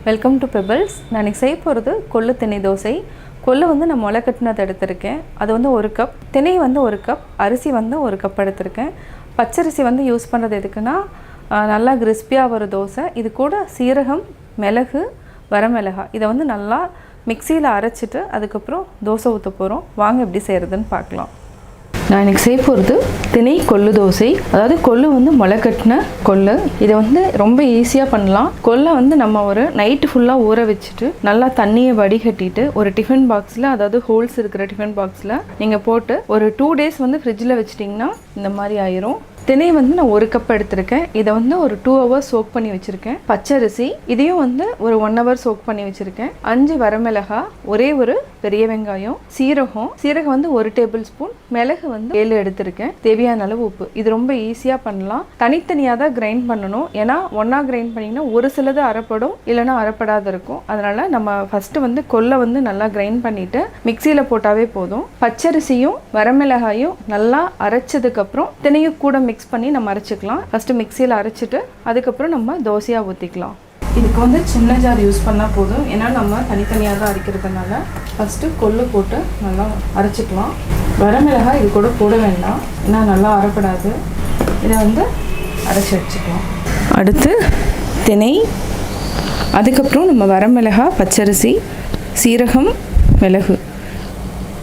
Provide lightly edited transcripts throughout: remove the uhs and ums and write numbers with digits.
Welcome to pebbles. நான் இன்றைக்கி செய்ய போகிறது கொள்ளு திணை தோசை. கொள்ளு வந்து நான் முளை கட்டினது எடுத்திருக்கேன். அது வந்து 1 கப். திணை வந்து 1 கப். அரிசி வந்து 1 கப் எடுத்திருக்கேன். பச்சரிசி வந்து யூஸ் பண்ணுறது எதுக்குன்னா நல்லா கிறிஸ்பியாக வரும் தோசை. இது கூட சீரகம், மிளகு, வரமிளகாய் இதை வந்து நல்லா மிக்சியில் அரைச்சிட்டு அதுக்கப்புறம் தோசை ஊற்ற போகிறோம். வாங்க எப்படி செய்கிறதுன்னு பார்க்கலாம். நான் இன்றைக்கி செய்ய போகிறது திணை கொள்ளு தோசை. அதாவது கொள்ளு வந்து முளை கட்டின கொள்ளு. இதை வந்து ரொம்ப ஈஸியாக பண்ணலாம். கொள்ளை வந்து நம்ம ஒரு நைட்டு ஃபுல்லாக ஊற வச்சுட்டு நல்லா தண்ணியை வடிகட்டிட்டு ஒரு டிஃபன் பாக்ஸில், அதாவது ஹோல்ஸ் இருக்கிற டிஃபன் பாக்ஸில் நீங்கள் போட்டு ஒரு 2 டேஸ் வந்து ஃப்ரிட்ஜில் வச்சிட்டிங்கன்னா இந்த மாதிரி ஆயிரும். திணை வந்து நான் 1 கப் எடுத்திருக்கேன். இதை வந்து ஒரு 2 ஹவர்ஸ் சோக் பண்ணி வச்சுருக்கேன். பச்சரிசி இதையும் வந்து ஒரு 1 ஹவர் சோக் பண்ணி வச்சுருக்கேன். 5 வரமிளகாய், ஒரே ஒரு பெரிய வெங்காயம், சீரகம் வந்து 1 டேபிள் ஸ்பூன், மிளகு வந்து 7 எடுத்திருக்கேன். தேவையான அளவு உப்பு. இது ரொம்ப ஈஸியாக பண்ணலாம். தனித்தனியாக தான் கிரைண்ட் பண்ணணும். ஏன்னா ஒன்றா கிரைண்ட் பண்ணிங்கன்னா ஒரு சிலது அரைப்படும், இல்லைன்னா அரைப்படாத இருக்கும். அதனால் நம்ம ஃபஸ்ட்டு வந்து கொள்ளை வந்து நல்லா கிரைண்ட் பண்ணிவிட்டு மிக்சியில் போட்டாவே போதும். பச்சரிசியும் வரமிளகாயும் நல்லா அரைச்சதுக்கப்புறம் திணையும் கூட மிக்ஸ் பண்ணி நம்ம அரைச்சிக்கலாம். ஃபஸ்ட்டு மிக்சியில் அரைச்சிட்டு அதுக்கப்புறம் நம்ம தோசையாக ஊற்றிக்கலாம். இதுக்கு வந்து சின்ன ஜார் யூஸ் பண்ணால் போதும். ஏன்னா நம்ம தனித்தனியாக தான் அரைக்கிறதுனால ஃபஸ்ட்டு கொள்ளு போட்டு நல்லா அரைச்சிக்கலாம். வரமிளகாய் இது கூட போட வேண்டாம், ஏன்னா நல்லா அரைப்படாது. இதை வந்து அரைச்சி வச்சுக்கலாம். அடுத்து திணை, அதுக்கப்புறம் நம்ம வரமிளகாய், பச்சரிசி, சீரகம், மிளகு.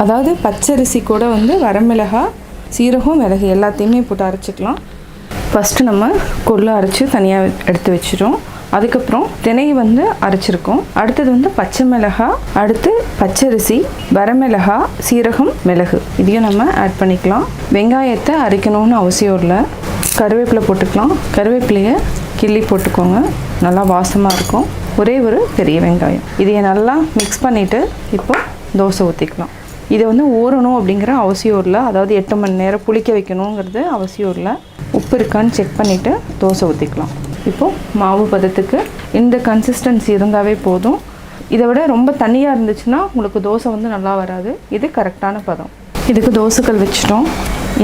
அதாவது பச்சரிசி கூட வந்து வரமிளகாய், சீரகம், மிளகு எல்லாத்தையுமே போட்டு அரைச்சிக்கலாம். ஃபஸ்ட்டு நம்ம கொள்ளு அரைச்சி தனியாக எடுத்து வச்சிட்டோம். அதுக்கப்புறம் திணை வந்து அரைச்சிருக்கோம். அடுத்தது வந்து பச்சை மிளகாய், அடுத்து பச்சரிசி, வரமிளகாய், சீரகம், மிளகு இதையும் நம்ம ஆட் பண்ணிக்கலாம். வெங்காயத்தை அரைக்கணும்னு அவசியம் இல்லை. கருவேப்பிலை போட்டுக்கலாம். கருவேப்பிலையை கிள்ளி போட்டுக்கோங்க, நல்லா வாசமாக இருக்கும். ஒரே ஒரு பெரிய வெங்காயம். இதையை நல்லா மிக்ஸ் பண்ணிவிட்டு இப்போ தோசை ஊற்றிக்கலாம். இதை வந்து ஊறணும் அப்படிங்கிற அவசியம் இல்லை. அதாவது 8 மணி நேரம் புளிக்க வைக்கணுங்கிறது அவசியம் இல்லை. உப்பு இருக்கான்னு செக் பண்ணிவிட்டு தோசை ஊற்றிக்கலாம். இப்போது மாவு பதத்துக்கு இந்த கன்சிஸ்டன்சி இருந்தாவே போதும். இதை விட ரொம்ப தண்ணியாக இருந்துச்சுன்னா உங்களுக்கு தோசை வந்து நல்லா வராது. இது கரெக்டான பதம். இதுக்கு தோசைக்கல் வச்சிட்டோம்.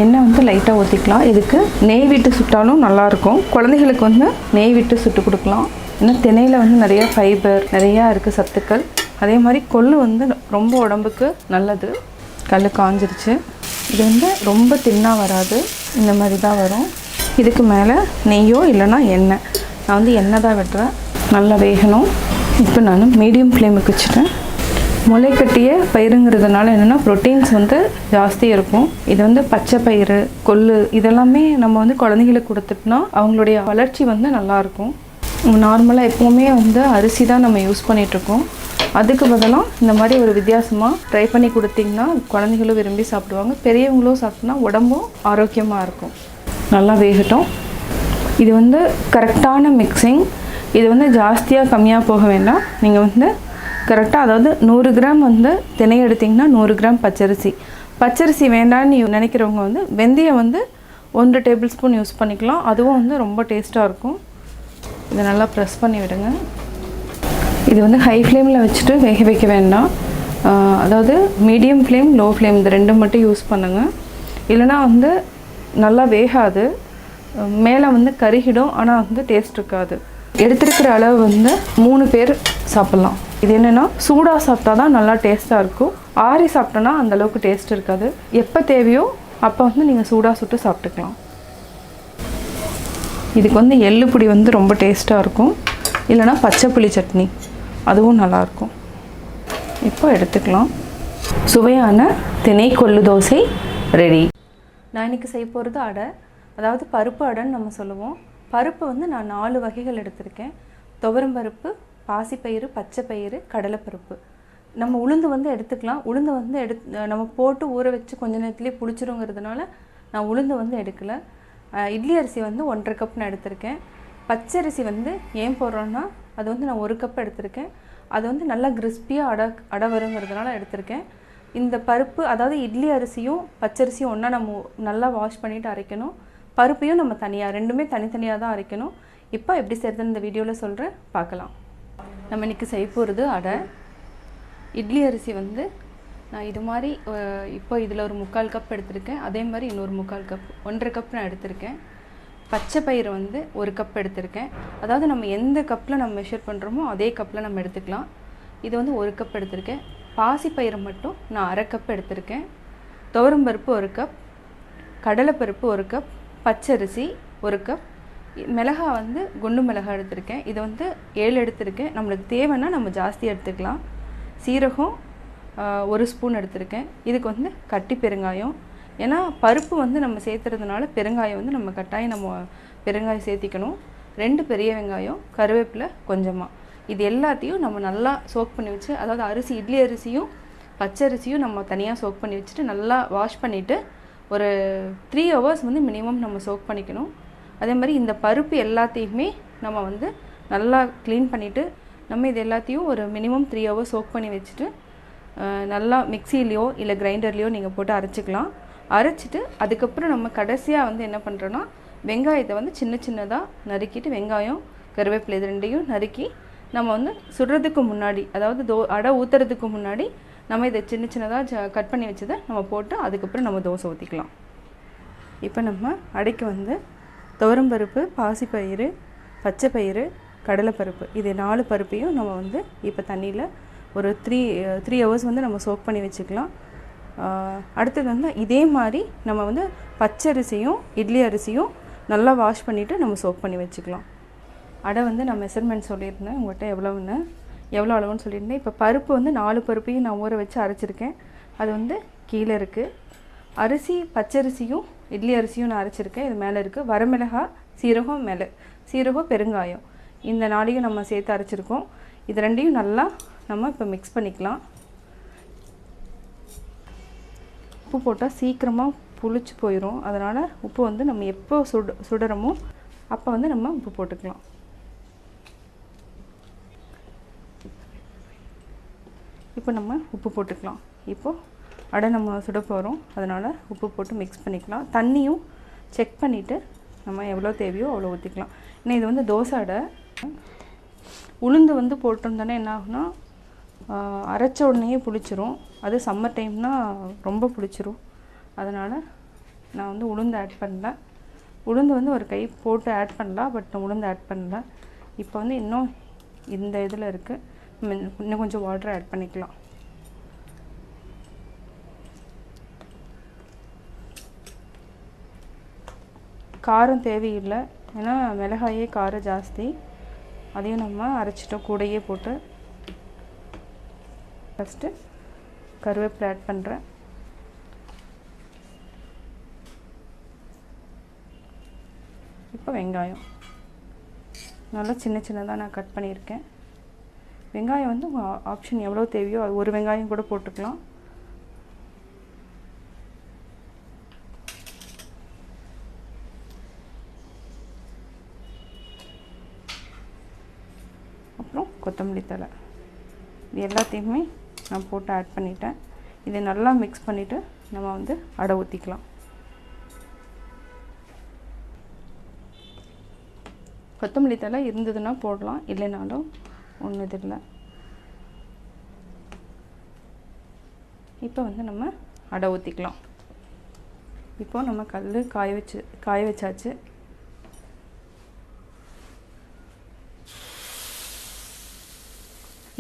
எண்ணெய் வந்து லைட்டாக ஊற்றிக்கலாம். இதுக்கு நெய் விட்டு சுட்டாலும் நல்லாயிருக்கும். குழந்தைகளுக்கு வந்து நெய் விட்டு சுட்டு கொடுக்கலாம். ஏன்னா திணையில் வந்து நிறையா ஃபைபர் நிறையா இருக்குது, சத்துக்கள். அதே மாதிரி கொள்ளு வந்து ரொம்ப உடம்புக்கு நல்லது. கல் காஞ்சிருச்சு. இது வந்து ரொம்ப தின்னாக வராது, இந்த மாதிரி தான் வரும். இதுக்கு மேலே நெய்யோ இல்லைனா எண்ணெய், நான் வந்து எண்ணெய் தான் விட்டுறேன். நல்லா வேகணும். இப்போ நான் மீடியம் ஃப்ளேமுக்கு வச்சுட்டேன். முளை கட்டிய பயிருங்கிறதுனால என்னென்னா ப்ரோட்டீன்ஸ் வந்து ஜாஸ்தி இருக்கும். இது வந்து பச்சை பயிறு, கொள்ளு இதெல்லாமே நம்ம வந்து குழந்தைங்களுக்கு கொடுத்துட்டோம்னா அவங்களுடைய வளர்ச்சி வந்து நல்லாயிருக்கும். நார்மலாக எப்போவுமே வந்து அரிசி தான் நம்ம யூஸ் பண்ணிகிட்ருக்கோம். அதுக்கு பதிலாக இந்த மாதிரி ஒரு வித்தியாசமாக ட்ரை பண்ணி கொடுத்திங்கன்னா குழந்தைகளும் விரும்பி சாப்பிடுவாங்க, பெரியவங்களும் சாப்பிட்டோன்னா உடம்பும் ஆரோக்கியமாக இருக்கும். நல்லா வேகட்டும். இது வந்து கரெக்டான மிக்சிங். இது வந்து ஜாஸ்தியாக கம்மியாக போக வேண்டாம். நீங்கள் வந்து கரெக்டாக, அதாவது 100 கிராம் வந்து திணை எடுத்திங்கன்னா 100 கிராம் பச்சரிசி வேண்டான்னு நினைக்கிறவங்க வந்து வெந்தயம் வந்து 1 டேபிள் ஸ்பூன் யூஸ் பண்ணிக்கலாம். அதுவும் வந்து ரொம்ப டேஸ்ட்டாக இருக்கும். இதை நல்லா ப்ரெஸ் பண்ணி விடுங்க. இது வந்து ஹை ஃப்ளேமில் வச்சுட்டு வேக வைக்க வேண்டாம். அதாவது மீடியம் ஃப்ளேம், லோ ஃப்ளேம் இந்த 2 மட்டும் யூஸ் பண்ணுங்கள். இல்லைனா வந்து நல்லா வேகாது, மேலே வந்து கருகிடும், ஆனால் வந்து டேஸ்ட் இருக்காது. எடுத்துருக்கிற அளவு வந்து 3 பேர் சாப்பிட்லாம். இது என்னென்னா சூடாக சாப்பிட்டா தான் நல்லா டேஸ்ட்டாக இருக்கும். ஆறி சாப்பிட்டோன்னா அந்தளவுக்கு டேஸ்ட் இருக்காது. எப்போ தேவையோ அப்போ வந்து நீங்கள் சூடாக சுட்டு சாப்பிட்டுக்கலாம். இதுக்கு வந்து எள்ளு பொடி வந்து ரொம்ப டேஸ்ட்டாக இருக்கும். இல்லைனா பச்சை புளி சட்னி அதுவும் நல்லாயிருக்கும். இப்போ எடுத்துக்கலாம். சுவையான திணை கொள்ளு தோசை ரெடி. நான் இன்றைக்கி செய்ய போகிறது அடை, அதாவது பருப்பு அடைன்னு நம்ம சொல்லுவோம். பருப்பு வந்து நான் 4 வகைகள் எடுத்திருக்கேன். துவரம் பருப்பு, பாசிப்பயிறு, பச்சை பயிறு, கடலைப்பருப்பு. நம்ம உளுந்து வந்து எடுத்துக்கலாம். உளுந்து வந்து நம்ம போட்டு ஊற வச்சு கொஞ்ச நேரத்துலேயே புளிச்சிருங்கிறதுனால நான் உளுந்து வந்து எடுக்கலை. இட்லி அரிசி வந்து 1.5 கப் நான் எடுத்திருக்கேன். பச்சரிசி வந்து ஏன் போடுறோன்னா அது வந்து நான் 1 கப் எடுத்திருக்கேன். அது வந்து நல்லா கிறிஸ்பியாக அடை வருங்கிறதுனால எடுத்திருக்கேன். இந்த பருப்பு, அதாவது இட்லி அரிசியும் பச்சரிசியும் ஒன்றா நம்ம நல்லா வாஷ் பண்ணிவிட்டு அரைக்கணும். பருப்பையும் நம்ம தனியாக, ரெண்டுமே தனித்தனியாக தான் அரைக்கணும். இப்போ எப்படி செய்கிறதுன்னு இந்த வீடியோவில் சொல்கிறேன், பார்க்கலாம். நம்ம இன்றைக்கி செய்ய போகிறது அடை. இட்லி அரிசி வந்து நான் இது மாதிரி இப்போ இதில் ஒரு 3/4 கப் எடுத்திருக்கேன். அதே மாதிரி இன்னொரு 3/4 கப், 1.5 கப் நான் எடுத்திருக்கேன். பச்சை பயிறு வந்து ஒரு கப் எடுத்திருக்கேன். அதாவது நம்ம எந்த கப்பில் நம்ம மெஷர் பண்ணுறோமோ அதே கப்பில் நம்ம எடுத்துக்கலாம். இது வந்து ஒரு கப் எடுத்திருக்கேன். பாசிப்பயிறு மட்டும் நான் அரை கப் எடுத்திருக்கேன். துவரம்பருப்பு ஒரு கப், கடலைப்பருப்பு ஒரு கப், பச்சரிசி ஒரு கப், மிளகா வந்து குண்டு மிளகா எடுத்திருக்கேன். இது வந்து 7 எடுத்திருக்கேன். நம்மளுக்கு தேவைன்னா நம்ம ஜாஸ்தி எடுத்துக்கலாம். சீரகம் 1 ஸ்பூன் எடுத்திருக்கேன். இதுக்கு வந்து கட்டி பெருங்காயம், ஏன்னா பருப்பு வந்து நம்ம சேர்த்துறதுனால பெருங்காயம் வந்து நம்ம கட்டாயம் நம்ம பெருங்காயம் சேர்த்திக்கணும். 2 பெரிய வெங்காயம், கருவேப்பிலை கொஞ்சமாக. இது எல்லாத்தையும் நம்ம நல்லா சோக் பண்ணி வச்சு, அதாவது அரிசி இட்லி அரிசியும் பச்சரிசியும் நம்ம தனியாக சோக் பண்ணி வச்சுட்டு நல்லா வாஷ் பண்ணிவிட்டு ஒரு 3 ஹவர்ஸ் வந்து மினிமம் நம்ம சோக் பண்ணிக்கணும். அதே மாதிரி இந்த பருப்பு எல்லாத்தையுமே நம்ம வந்து நல்லா க்ளீன் பண்ணிவிட்டு நம்ம இது எல்லாத்தையும் ஒரு மினிமம் 3 ஹவர்ஸ் சோக் பண்ணி வச்சுட்டு நல்லா மிக்சிலேயோ இல்லை கிரைண்டர்லேயோ நீங்கள் போட்டு அரைச்சிக்கலாம். அரைச்சிட்டு அதுக்கப்புறம் நம்ம கடைசியாக வந்து என்ன பண்ணுறோன்னா வெங்காயத்தை வந்து சின்ன சின்னதாக நறுக்கிட்டு வெங்காயம் கருவேப்பிலை இது ரெண்டையும் நறுக்கி நம்ம வந்து சுடுறதுக்கு முன்னாடி, அதாவது அடை ஊற்றுறதுக்கு முன்னாடி நம்ம இதை சின்ன சின்னதாக கட் பண்ணி வச்சதை நம்ம போட்டு அதுக்கப்புறம் நம்ம தோசை ஊற்றிக்கலாம். இப்போ நம்ம அடைக்கு வந்து துவரம்பருப்பு, பாசிப்பயிறு, பச்சை பயிறு, கடலைப்பருப்பு இது 4 பருப்பையும் நம்ம வந்து இப்போ தண்ணியில் ஒரு 3 ஹவர்ஸ் வந்து நம்ம சோக் பண்ணி வச்சுக்கலாம். அடுத்தது வந்து இதே மாதிரி நம்ம வந்து பச்சரிசியும் இட்லி அரிசியும் நல்லா வாஷ் பண்ணிவிட்டு நம்ம சோக் பண்ணி வச்சுக்கலாம். அடை வந்து நான் மெஷர்மெண்ட் சொல்லியிருந்தேன் உங்கள்கிட்ட எவ்வளோ அளவுன்னு சொல்லியிருந்தேன். இப்போ பருப்பு வந்து 4 பருப்பையும் நான் ஊற வச்சு அரைச்சிருக்கேன். அது வந்து கீழே இருக்குது. அரிசி பச்சரிசியும் இட்லி அரிசியும் நான் அரைச்சிருக்கேன், இது மேலே இருக்குது. வரமிளகாய், சீரகம் மேலே, சீரகம் பெருங்காயம் இந்த 4ஐயும் நம்ம சேர்த்து அரைச்சிருக்கோம். இது ரெண்டையும் நல்லா நம்ம இப்போ மிக்ஸ் பண்ணிக்கலாம். உப்பு போட்டால் சீக்கிரமாக புளிச்சு போயிடும். அதனால் உப்பு வந்து நம்ம எப்போ சுடுறோமோ அப்போ வந்து நம்ம உப்பு போட்டுக்கலாம். இப்போ நம்ம உப்பு போட்டுக்கலாம். இப்போது அடை நம்ம சுட போகிறோம், அதனால் உப்பு போட்டு மிக்ஸ் பண்ணிக்கலாம். தண்ணியும் செக் பண்ணிவிட்டு நம்ம எவ்வளோ தேவையோ அவ்வளோ ஊற்றிக்கலாம். ஏன்னா இது வந்து தோசை அடை. உளுந்து வந்து போட்டிருந்தோன்னே என்ன ஆகுனா அரைச்ச உடனே புளிச்சிரும். அது சம்மர் டைம்னால் ரொம்ப புளிச்சிரும். அதனால் நான் வந்து உளுந்து ஆட் பண்ணல. உளுந்து வந்து ஒரு கை போட்டு ஆட் பண்ணலாம், பட் நான் உளுந்து ஆட் பண்ணல. இப்போ வந்து இன்னும் இந்த இதில் இருக்குது, இன்னும் கொஞ்சம் வாட்டர் ஆட் பண்ணிக்கலாம். காரம் தேவையில்லை, ஏன்னா மிளகாயே காரம் ஜாஸ்தி. அதையும் நம்ம அரைச்சிட்டோம் கூடையே போட்டு. ஃபஸ்ட்டு கருவேப்பிலை ஆட் பண்ணுறேன். இப்போ வெங்காயம் நல்லா சின்ன சின்னதாக நான் கட் பண்ணியிருக்கேன். வெங்காயம் வந்து உங்கள் ஆப்ஷன் எவ்வளோ தேவையோ அது ஒரு வெங்காயம் கூட போட்டுக்கலாம். அப்புறம் கொத்தமல்லி தழை இது எல்லாத்தையுமே நான் போட்டு ஆட் பண்ணிட்டேன். இதை நல்லா மிக்ஸ் பண்ணிவிட்டு நம்ம வந்து அடை ஊற்றிக்கலாம். கொத்தமல்லி தழை இருந்ததுன்னா போடலாம், இல்லைனாலும் ஒன்றும் இது இல்லை. இப்போ வந்து நம்ம அடை ஊற்றிக்கலாம். இப்போது நம்ம காய வச்சாச்சு.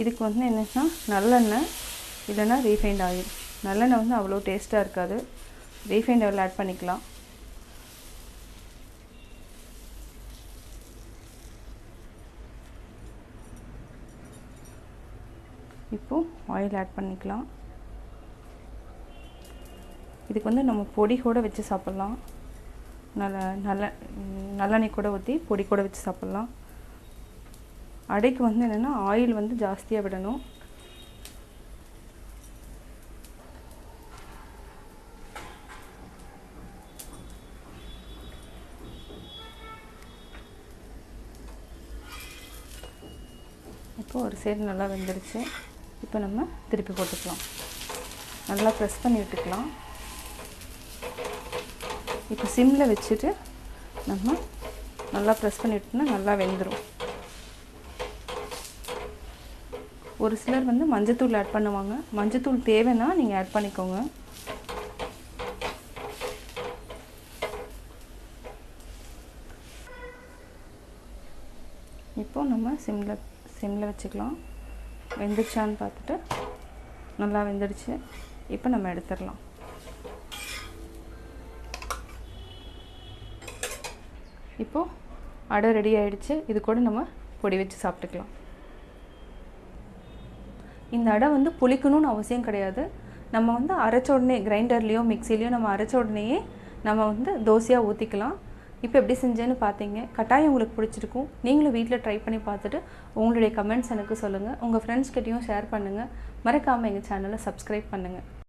இதுக்கு வந்து என்னென்னா நல்லெண்ணெய் இல்லைன்னா ரீஃபைண்ட் ஆயில். நல்லெண்ணெய் வந்து அவ்வளோ டேஸ்ட்டாக இருக்காது, ரீஃபைண்ட் ஆயில் ஆட் பண்ணிக்கலாம். இப்போது ஆயில் ஆட் பண்ணிக்கலாம். இதுக்கு வந்து நம்ம பொடி கூட வச்சு சாப்பிட்லாம், நல்லெண்ணெய் கூட ஊற்றி பொடி கூட வச்சு சாப்பிட்லாம். அடைக்கு வந்து என்னென்னா ஆயில் வந்து ஜாஸ்தியாக விடணும். இப்போ ஒரு சைடு நல்லா வெந்துருச்சு. இப்போ நம்ம திருப்பி போட்டுக்கலாம், நல்லா ப்ரெஸ் பண்ணி விட்டுக்கலாம். இப்போ சிம்மில் வச்சுட்டு நம்ம நல்லா ப்ரெஸ் பண்ணி விட்டோம்னா நல்லா வெந்துடும். ஒரு சிலர் வந்து மஞ்சத்தூள் ஆட் பண்ணுவாங்க, மஞ்சத்தூள் தேவைன்னா நீங்கள் ஆட் பண்ணிக்கோங்க. இப்போது நம்ம சிம்மில் வச்சுக்கலாம். வெந்துச்சான்னு பார்த்துட்டு நல்லா வெந்துடுச்சு. இப்போ நம்ம எடுத்துடலாம். இப்போது அடை ரெடி ஆகிடுச்சு. இது கூட நம்ம பொடி வச்சு சாப்பிட்டுக்கலாம். இந்த அடை வந்து புளிக்கணும்னு அவசியம் கிடையாது. நம்ம வந்து அரைச்ச உடனே கிரைண்டர்லேயோ மிக்சிலேயோ நம்ம அரைச்ச உடனேயே நம்ம வந்து தோசையாக ஊற்றிக்கலாம். இப்போ எப்படி செஞ்சேன்னு பார்த்தீங்க. கட்டாயம் உங்களுக்கு பிடிச்சிருக்கும். நீங்களும் வீட்டில் ட்ரை பண்ணி பார்த்துட்டு உங்களுடைய கமெண்ட்ஸ் எனக்கு சொல்லுங்கள். உங்கள் ஃப்ரெண்ட்ஸ்கிட்டையும் ஷேர் பண்ணுங்கள். மறக்காமல் எங்கள் சேனலை சப்ஸ்கிரைப் பண்ணுங்கள்.